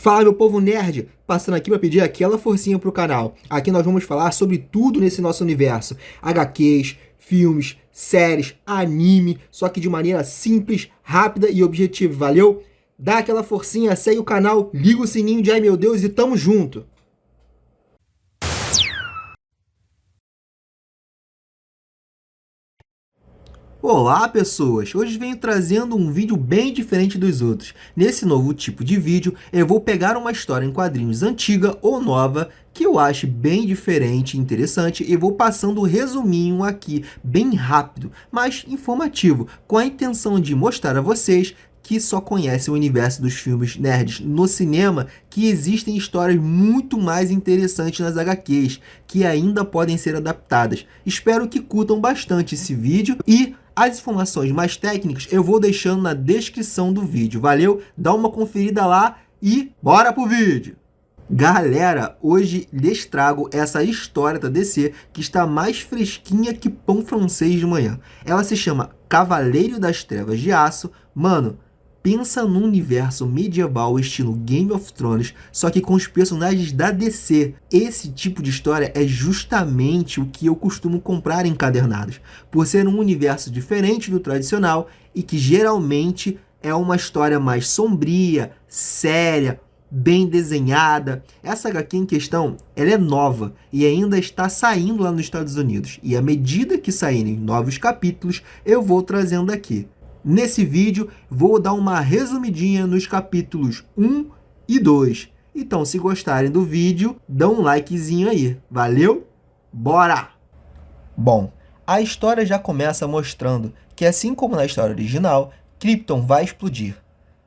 Fala, meu povo nerd, passando aqui para pedir aquela forcinha pro canal. Aqui nós vamos falar sobre tudo nesse nosso universo: HQs, filmes, séries, anime, só que de maneira simples, rápida e objetiva, valeu? Dá aquela forcinha, segue o canal, liga o sininho de ai meu Deus e tamo junto! Olá pessoas, hoje venho trazendo um vídeo bem diferente dos outros. Nesse novo tipo de vídeo, eu vou pegar uma história em quadrinhos antiga ou nova, que eu acho bem diferente e interessante, e vou passando um resuminho aqui, bem rápido, mas informativo, com a intenção de mostrar a vocês que só conhecem o universo dos filmes nerds no cinema, que existem histórias muito mais interessantes nas HQs, que ainda podem ser adaptadas. Espero que curtam bastante esse vídeo e as informações mais técnicas eu vou deixando na descrição do vídeo, valeu? Dá uma conferida lá e bora pro vídeo! Galera, hoje lhes trago essa história da DC que está mais fresquinha que pão francês de manhã. Ela se chama Cavaleiro das Trevas de Aço. Mano, pensa num universo medieval estilo Game of Thrones, só que com os personagens da DC. Esse tipo de história é justamente o que eu costumo comprar encadernados, por ser um universo diferente do tradicional e que geralmente é uma história mais sombria, séria, bem desenhada. Essa HQ em questão, ela é nova e ainda está saindo lá nos Estados Unidos. E à medida que saírem novos capítulos, eu vou trazendo aqui. Nesse vídeo, vou dar uma resumidinha nos capítulos 1 e 2. Então, se gostarem do vídeo, dá um likezinho aí. Valeu? Bora! Bom, a história já começa mostrando que, assim como na história original, Krypton vai explodir.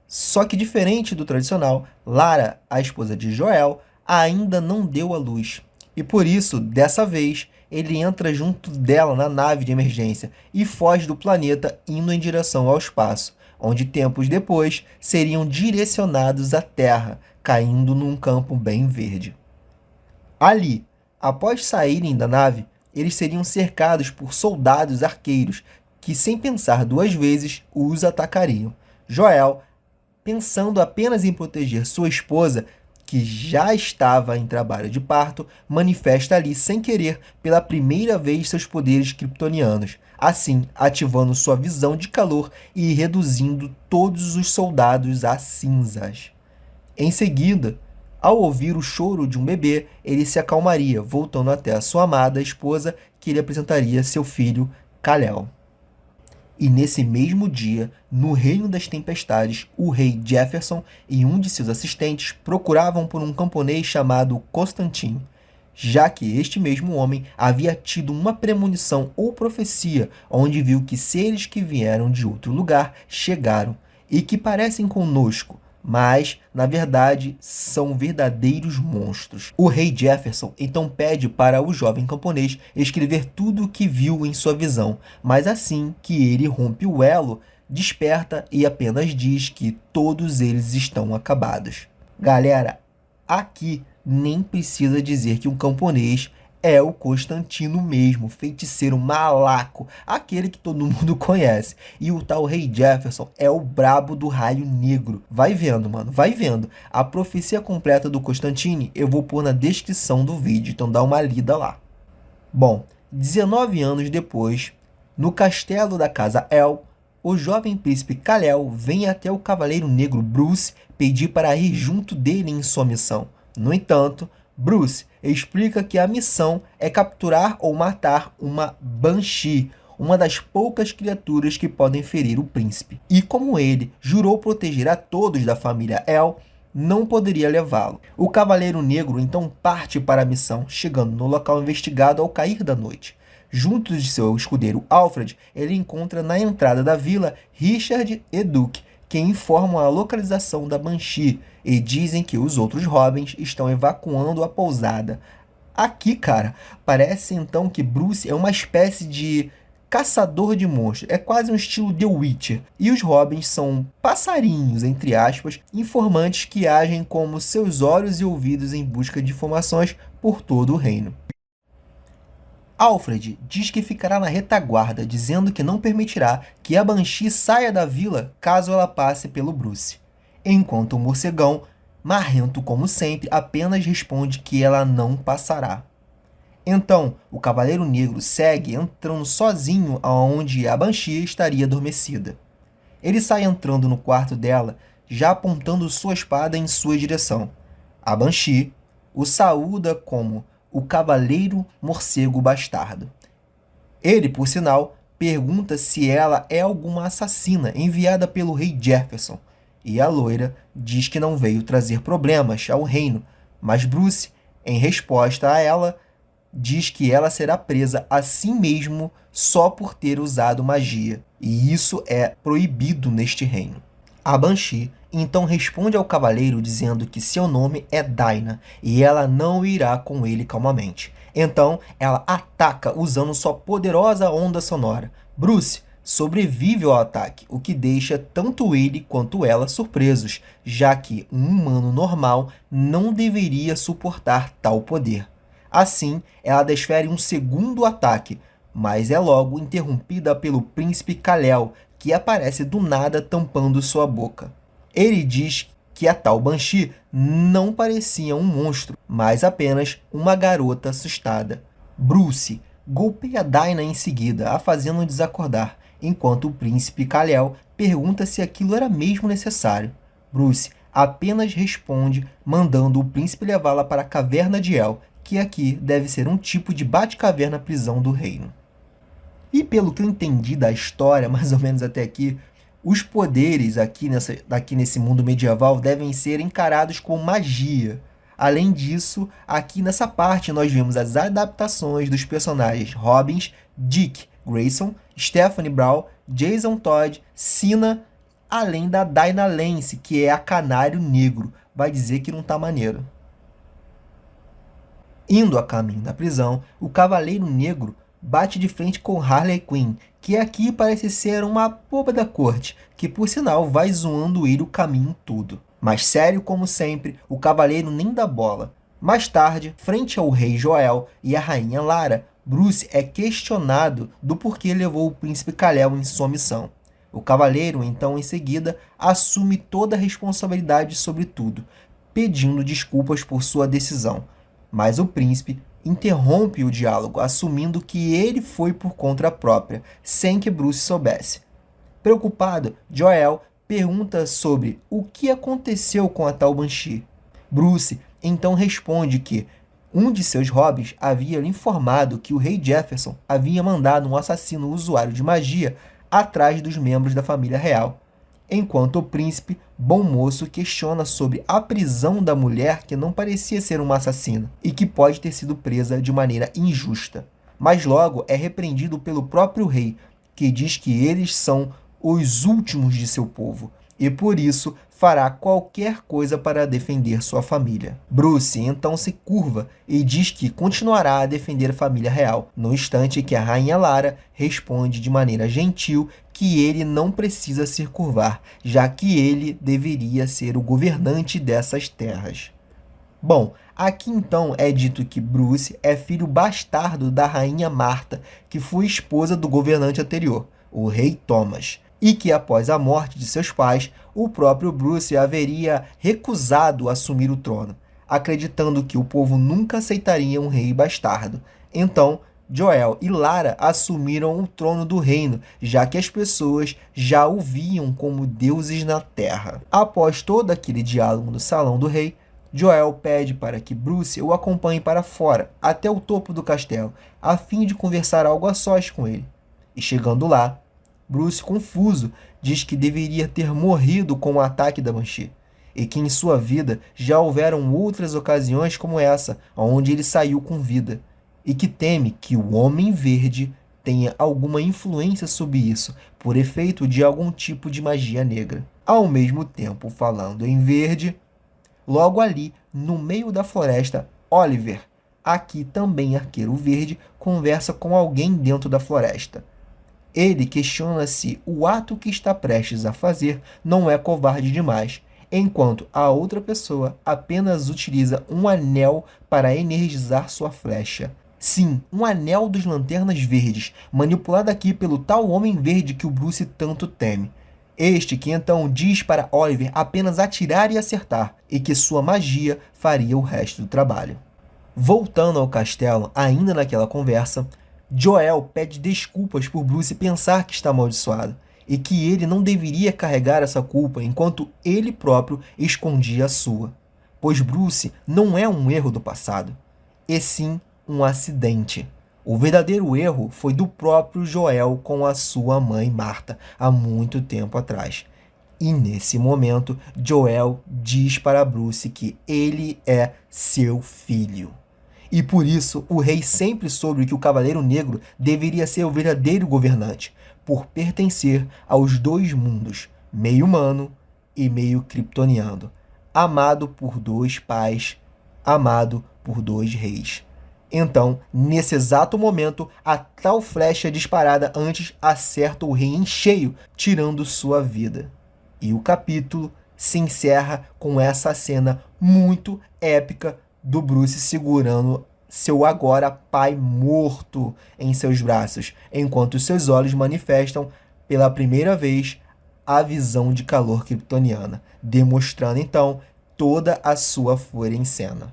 Só que, diferente do tradicional, Lara, a esposa de Jor-El, ainda não deu à luz. E por isso, dessa vez, ele entra junto dela na nave de emergência e foge do planeta indo em direção ao espaço, onde tempos depois seriam direcionados à Terra, caindo num campo bem verde. Ali, após saírem da nave, eles seriam cercados por soldados arqueiros que, sem pensar duas vezes, os atacariam. Jor-El, pensando apenas em proteger sua esposa, que já estava em trabalho de parto, manifesta ali, sem querer, pela primeira vez seus poderes kryptonianos, assim ativando sua visão de calor e reduzindo todos os soldados a cinzas. Em seguida, ao ouvir o choro de um bebê, ele se acalmaria, voltando até a sua amada esposa, que lhe apresentaria seu filho, Kal-El. E nesse mesmo dia, no Reino das Tempestades, o rei Jefferson e um de seus assistentes procuravam por um camponês chamado Constantine, já que este mesmo homem havia tido uma premonição ou profecia, onde viu que seres que vieram de outro lugar chegaram e que parecem conosco, mas, na verdade, são verdadeiros monstros. O rei Jefferson então pede para o jovem camponês escrever tudo o que viu em sua visão, mas assim que ele rompe o elo, desperta e apenas diz que todos eles estão acabados. Galera, aqui nem precisa dizer que um camponês é o Constantino mesmo, feiticeiro malaco, aquele que todo mundo conhece. E o tal rei Jefferson é o brabo do raio negro. Vai vendo, mano, vai vendo. A profecia completa do Constantine eu vou pôr na descrição do vídeo, então dá uma lida lá. Bom, 19 anos depois, no castelo da casa El, o jovem príncipe Kal-El vem até o cavaleiro negro Bruce pedir para ir junto dele em sua missão. No entanto, Bruce explica que a missão é capturar ou matar uma Banshee, uma das poucas criaturas que podem ferir o príncipe. E como ele jurou proteger a todos da família El, não poderia levá-lo. O Cavaleiro Negro então parte para a missão, chegando no local investigado ao cair da noite. Junto de seu escudeiro Alfred, ele encontra na entrada da vila Richard e Duke, que informam a localização da Banshee e dizem que os outros Robins estão evacuando a pousada. Aqui, cara, parece então que Bruce é uma espécie de caçador de monstros, é quase um estilo The Witcher. E os Robins são passarinhos, entre aspas, informantes que agem como seus olhos e ouvidos em busca de informações por todo o reino. Alfred diz que ficará na retaguarda, dizendo que não permitirá que a Banshee saia da vila caso ela passe pelo Bruce. Enquanto o morcegão marrento como sempre, apenas responde que ela não passará. Então, o Cavaleiro Negro segue entrando sozinho aonde a Banshee estaria adormecida. Ele sai entrando no quarto dela, já apontando sua espada em sua direção. A Banshee o saúda como o Cavaleiro Morcego Bastardo. Ele, por sinal, pergunta se ela é alguma assassina enviada pelo rei Jefferson, e a loira diz que não veio trazer problemas ao reino, mas Bruce, em resposta a ela, diz que ela será presa assim mesmo só por ter usado magia, e isso é proibido neste reino. A Banshee então responde ao cavaleiro dizendo que seu nome é Dinah e ela não irá com ele calmamente. Então ela ataca usando sua poderosa onda sonora. Bruce sobrevive ao ataque, o que deixa tanto ele quanto ela surpresos, já que um humano normal não deveria suportar tal poder. Assim, ela desfere um segundo ataque, mas é logo interrompida pelo príncipe Kal-El, que aparece do nada tampando sua boca. Ele diz que a tal Banshee não parecia um monstro, mas apenas uma garota assustada. Bruce golpeia Dinah em seguida, a fazendo desacordar, enquanto o príncipe Kal-El pergunta se aquilo era mesmo necessário. Bruce apenas responde, mandando o príncipe levá-la para a Caverna de El, que aqui deve ser um tipo de Batcaverna prisão do reino. E pelo que eu entendi da história, mais ou menos até aqui, os poderes aqui nesse mundo medieval devem ser encarados como magia. Além disso, aqui nessa parte nós vemos as adaptações dos personagens Robbins, Dick Grayson, Stephanie Brown, Jason Todd, Cina, além da Dinah Lance, que é a Canário Negro. Vai dizer que não tá maneiro. Indo a caminho da prisão, o Cavaleiro Negro bate de frente com Harley Quinn, que aqui parece ser uma boba da corte, que por sinal vai zoando ele o caminho todo. Mas sério como sempre, o Cavaleiro nem dá bola. Mais tarde, frente ao rei Joel e à rainha Lara, Bruce é questionado do porquê levou o príncipe Kal-El em sua missão. O Cavaleiro, então, em seguida, assume toda a responsabilidade sobre tudo, pedindo desculpas por sua decisão. Mas o príncipe interrompe o diálogo, assumindo que ele foi por conta própria, sem que Bruce soubesse. Preocupado, Joel pergunta sobre o que aconteceu com a tal Banshee. Bruce então responde que um de seus hobbits havia lhe informado que o rei Jefferson havia mandado um assassino usuário de magia atrás dos membros da família real, enquanto o príncipe, bom moço, questiona sobre a prisão da mulher que não parecia ser uma assassina e que pode ter sido presa de maneira injusta. Mas logo é repreendido pelo próprio rei, que diz que eles são os últimos de seu povo e por isso fará qualquer coisa para defender sua família. Bruce então se curva e diz que continuará a defender a família real, no instante que a rainha Lara responde de maneira gentil que ele não precisa se curvar, já que ele deveria ser o governante dessas terras. Bom, aqui então é dito que Bruce é filho bastardo da rainha Marta, que foi esposa do governante anterior, o rei Thomas, e que após a morte de seus pais, o próprio Bruce haveria recusado assumir o trono, acreditando que o povo nunca aceitaria um rei bastardo. Então, Joel e Lara assumiram o trono do reino, já que as pessoas já o viam como deuses na terra. Após todo aquele diálogo no salão do rei, Joel pede para que Bruce o acompanhe para fora, até o topo do castelo, a fim de conversar algo a sós com ele. E chegando lá, Bruce, confuso, diz que deveria ter morrido com o ataque da Banshee, e que em sua vida já houveram outras ocasiões como essa, onde ele saiu com vida, e que teme que o Homem Verde tenha alguma influência sobre isso, por efeito de algum tipo de magia negra. Ao mesmo tempo, falando em verde, logo ali, no meio da floresta, Oliver, aqui também arqueiro verde, conversa com alguém dentro da floresta. Ele questiona se o ato que está prestes a fazer não é covarde demais, enquanto a outra pessoa apenas utiliza um anel para energizar sua flecha. Sim, um anel dos Lanternas Verdes, manipulado aqui pelo tal Homem Verde que o Bruce tanto teme. Este que então diz para Oliver apenas atirar e acertar, e que sua magia faria o resto do trabalho. Voltando ao castelo, ainda naquela conversa, Joel pede desculpas por Bruce pensar que está amaldiçoado, e que ele não deveria carregar essa culpa enquanto ele próprio escondia a sua, pois Bruce não é um erro do passado, e sim um acidente. O verdadeiro erro foi do próprio Joel com a sua mãe Marta, há muito tempo atrás. E nesse momento, Joel diz para Bruce que ele é seu filho. E por isso, o rei sempre soube que o Cavaleiro Negro deveria ser o verdadeiro governante, por pertencer aos dois mundos, meio humano e meio kryptoniano, amado por dois pais, amado por dois reis. Então, nesse exato momento, a tal flecha disparada antes acerta o rei em cheio, tirando sua vida. E o capítulo se encerra com essa cena muito épica do Bruce segurando seu agora pai morto em seus braços, enquanto seus olhos manifestam pela primeira vez a visão de calor kryptoniana, demonstrando então toda a sua fúria em cena.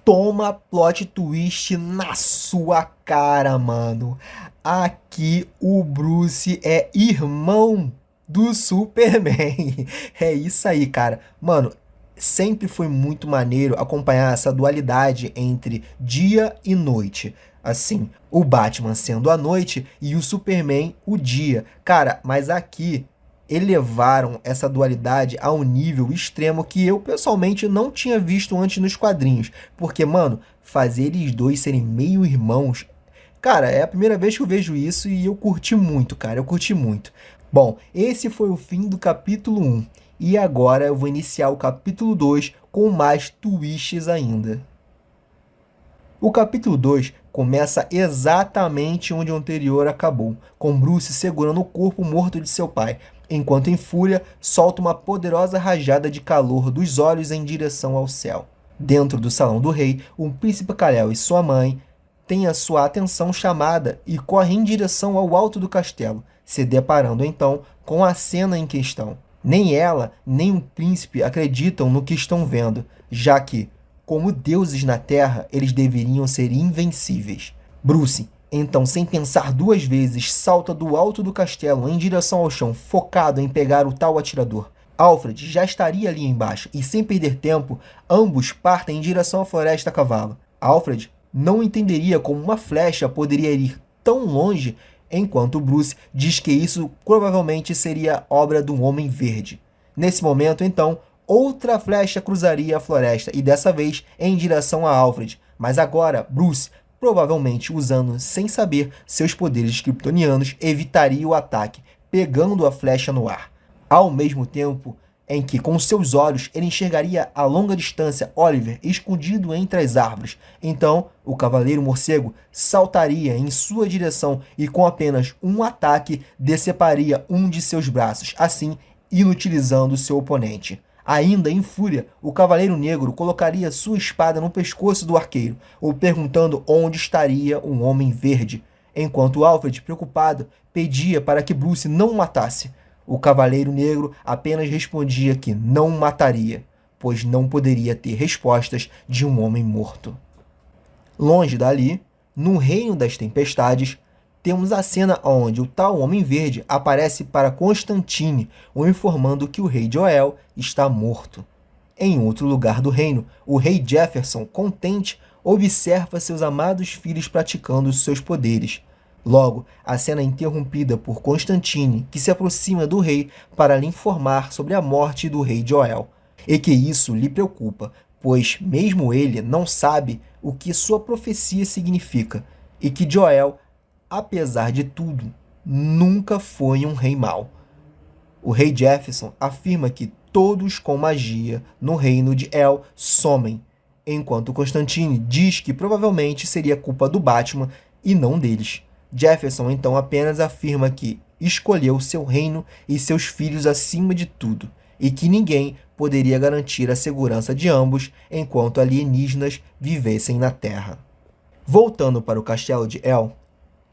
Toma plot twist na sua cara, mano. Aqui o Bruce é irmão do Superman. É isso aí, cara. Mano, sempre foi muito maneiro acompanhar essa dualidade entre dia e noite. Assim, o Batman sendo a noite e o Superman o dia. Cara, mas aqui elevaram essa dualidade a um nível extremo que eu pessoalmente não tinha visto antes nos quadrinhos. Porque, mano, fazer eles dois serem meio irmãos, cara, é a primeira vez que eu vejo isso e eu curti muito, cara, eu curti muito. Bom, esse foi o fim do capítulo 1. E agora eu vou iniciar o capítulo 2 com mais twists ainda. O capítulo 2 começa exatamente onde o anterior acabou, com Bruce segurando o corpo morto de seu pai, enquanto em fúria solta uma poderosa rajada de calor dos olhos em direção ao céu. Dentro do salão do rei, o príncipe Kal-El e sua mãe têm a sua atenção chamada e correm em direção ao alto do castelo, se deparando então com a cena em questão. Nem ela, nem o príncipe acreditam no que estão vendo, já que, como deuses na Terra, eles deveriam ser invencíveis. Bruce, então, sem pensar duas vezes, salta do alto do castelo em direção ao chão, focado em pegar o tal atirador. Alfred já estaria ali embaixo, e sem perder tempo, ambos partem em direção à floresta a cavalo. Alfred não entenderia como uma flecha poderia ir tão longe, enquanto Bruce diz que isso provavelmente seria obra do Homem Verde. Nesse momento, então, outra flecha cruzaria a floresta, e dessa vez em direção a Alfred. Mas agora, Bruce, provavelmente usando sem saber seus poderes kryptonianos, evitaria o ataque, pegando a flecha no ar. Ao mesmo tempo em que, com seus olhos, ele enxergaria a longa distância Oliver escondido entre as árvores. Então, o Cavaleiro Morcego saltaria em sua direção e, com apenas um ataque, deceparia um de seus braços, assim inutilizando seu oponente. Ainda em fúria, o Cavaleiro Negro colocaria sua espada no pescoço do arqueiro, ou perguntando onde estaria um Homem Verde, enquanto Alfred, preocupado, pedia para que Bruce não o matasse. O Cavaleiro Negro apenas respondia que não o mataria, pois não poderia ter respostas de um homem morto. Longe dali, no Reino das Tempestades, temos a cena onde o tal Homem Verde aparece para Constantine, o informando que o rei Joel está morto. Em outro lugar do reino, o rei Jefferson, contente, observa seus amados filhos praticando seus poderes. Logo, a cena é interrompida por Constantine, que se aproxima do rei para lhe informar sobre a morte do rei Joel, e que isso lhe preocupa, pois mesmo ele não sabe o que sua profecia significa, e que Joel, apesar de tudo, nunca foi um rei mau. O rei Jefferson afirma que todos com magia no reino de El somem, enquanto Constantine diz que provavelmente seria culpa do Batman e não deles. Jefferson então apenas afirma que escolheu seu reino e seus filhos acima de tudo, e que ninguém poderia garantir a segurança de ambos enquanto alienígenas vivessem na Terra. Voltando para o castelo de El,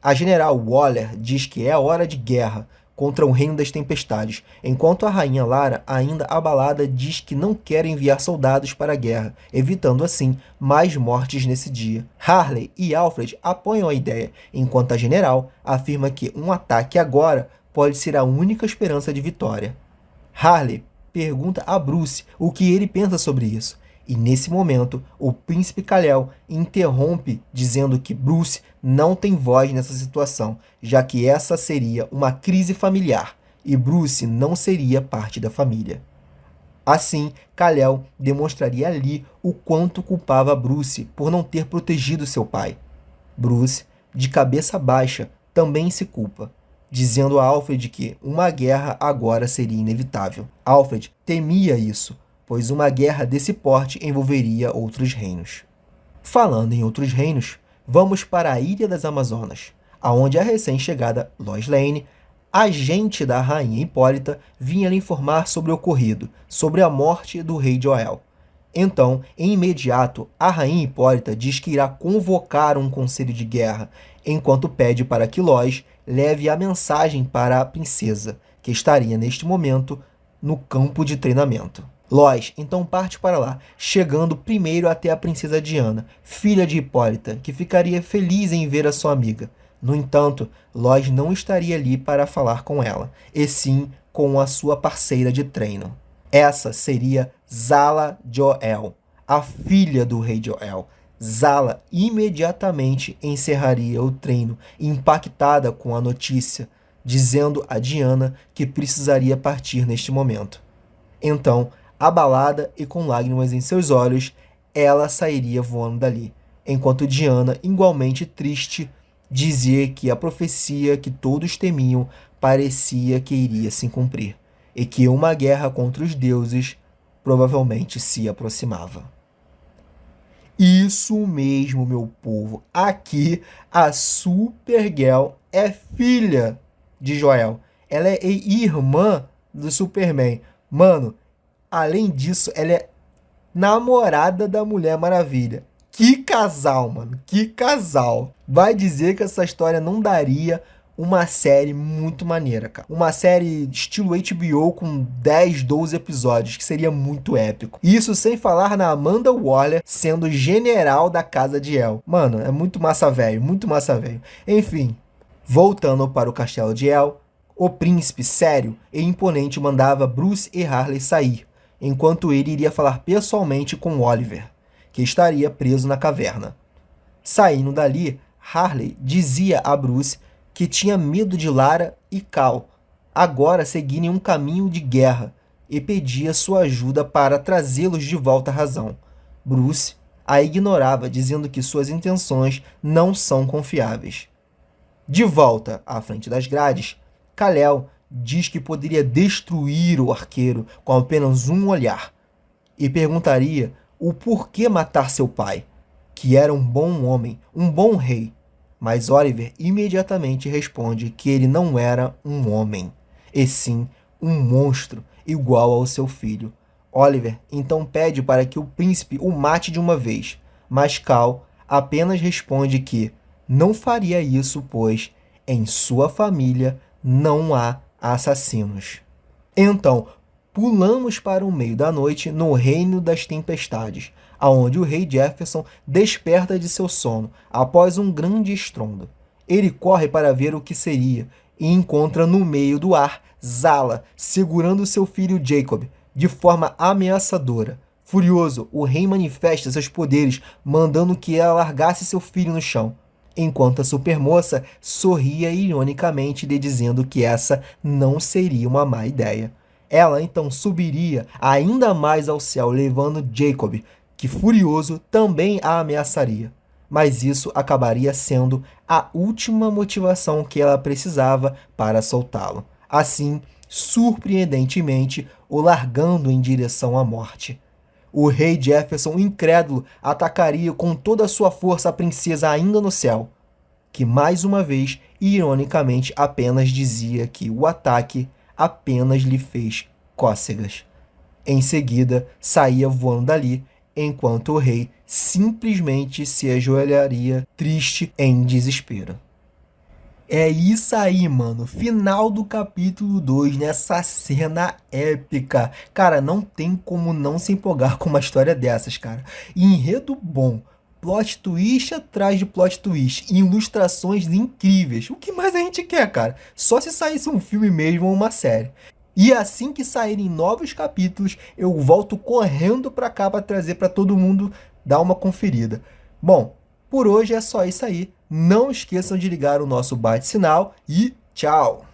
a General Waller diz que é hora de guerra, contra o Reino das Tempestades, enquanto a rainha Lara, ainda abalada, diz que não quer enviar soldados para a guerra, evitando assim mais mortes nesse dia. Harley e Alfred apoiam a ideia, enquanto a general afirma que um ataque agora pode ser a única esperança de vitória. Harley pergunta a Bruce o que ele pensa sobre isso, e nesse momento o príncipe Kal-El interrompe dizendo que Bruce não tem voz nessa situação, já que essa seria uma crise familiar e Bruce não seria parte da família. Assim, Kal-El demonstraria ali o quanto culpava Bruce por não ter protegido seu pai. Bruce, de cabeça baixa, também se culpa, dizendo a Alfred que uma guerra agora seria inevitável. Alfred temia isso, pois uma guerra desse porte envolveria outros reinos. Falando em outros reinos, vamos para a Ilha das Amazonas, aonde a recém-chegada Lois Lane, agente da rainha Hipólita, vinha lhe informar sobre o ocorrido, sobre a morte do rei Joel. Então, em imediato, a rainha Hipólita diz que irá convocar um conselho de guerra, enquanto pede para que Lois leve a mensagem para a princesa, que estaria neste momento no campo de treinamento. Lois então parte para lá, chegando primeiro até a princesa Diana, filha de Hipólita, que ficaria feliz em ver a sua amiga. No entanto, Lois não estaria ali para falar com ela, e sim com a sua parceira de treino. Essa seria Zala Joel, a filha do rei Joel. Zala imediatamente encerraria o treino, impactada com a notícia, dizendo a Diana que precisaria partir neste momento. Então, abalada e com lágrimas em seus olhos, ela sairia voando dali, enquanto Diana, igualmente triste, dizia que a profecia que todos temiam parecia que iria se cumprir, e que uma guerra contra os deuses provavelmente se aproximava. Isso mesmo, meu povo. Aqui, a Supergirl é filha de Joel. Ela é irmã do Superman. Mano, além disso, ela é namorada da Mulher Maravilha. Que casal, mano. Que casal. Vai dizer que essa história não daria uma série muito maneira, cara. Uma série estilo HBO com 10, 12 episódios, que seria muito épico. Isso sem falar na Amanda Waller sendo general da casa de El. Mano, é muito massa velho, muito massa velho. Enfim, voltando para o castelo de El, o príncipe, sério e imponente, mandava Bruce e Harley sair, enquanto ele iria falar pessoalmente com Oliver, que estaria preso na caverna. Saindo dali, Harley dizia a Bruce que tinha medo de Lara e Cal, agora seguirem um caminho de guerra, e pedia sua ajuda para trazê-los de volta à razão. Bruce a ignorava, dizendo que suas intenções não são confiáveis. De volta à frente das grades, Kal-El diz que poderia destruir o arqueiro com apenas um olhar, e perguntaria o porquê matar seu pai, que era um bom homem, um bom rei. Mas Oliver imediatamente responde que ele não era um homem, e sim um monstro igual ao seu filho. Oliver então pede para que o príncipe o mate de uma vez, mas Cal apenas responde que não faria isso, pois em sua família não há assassinos. Então, pulamos para o meio da noite no Reino das Tempestades, aonde o rei Jefferson desperta de seu sono após um grande estrondo. Ele corre para ver o que seria e encontra no meio do ar Zala segurando seu filho Jacob de forma ameaçadora. Furioso, o rei manifesta seus poderes, mandando que ela largasse seu filho no chão, enquanto a supermoça sorria ironicamente, lhe dizendo que essa não seria uma má ideia. Ela então subiria ainda mais ao céu, levando Jacob, que furioso também a ameaçaria. Mas isso acabaria sendo a última motivação que ela precisava para soltá-lo. Assim, surpreendentemente, o largando em direção à morte. O rei Jefferson, incrédulo, atacaria com toda a sua força a princesa ainda no céu, que mais uma vez, ironicamente, apenas dizia que o ataque apenas lhe fez cócegas. Em seguida, saía voando dali, enquanto o rei simplesmente se ajoelharia triste em desespero. É isso aí, mano. Final do capítulo 2 nessa cena épica. Cara, não tem como não se empolgar com uma história dessas, cara. Enredo bom, plot twist atrás de plot twist, e ilustrações incríveis. O que mais a gente quer, cara? Só se saísse um filme mesmo ou uma série. E assim que saírem novos capítulos, eu volto correndo pra cá pra trazer pra todo mundo dar uma conferida. Bom, por hoje é só isso aí. Não esqueçam de ligar o nosso bate-sinal e tchau!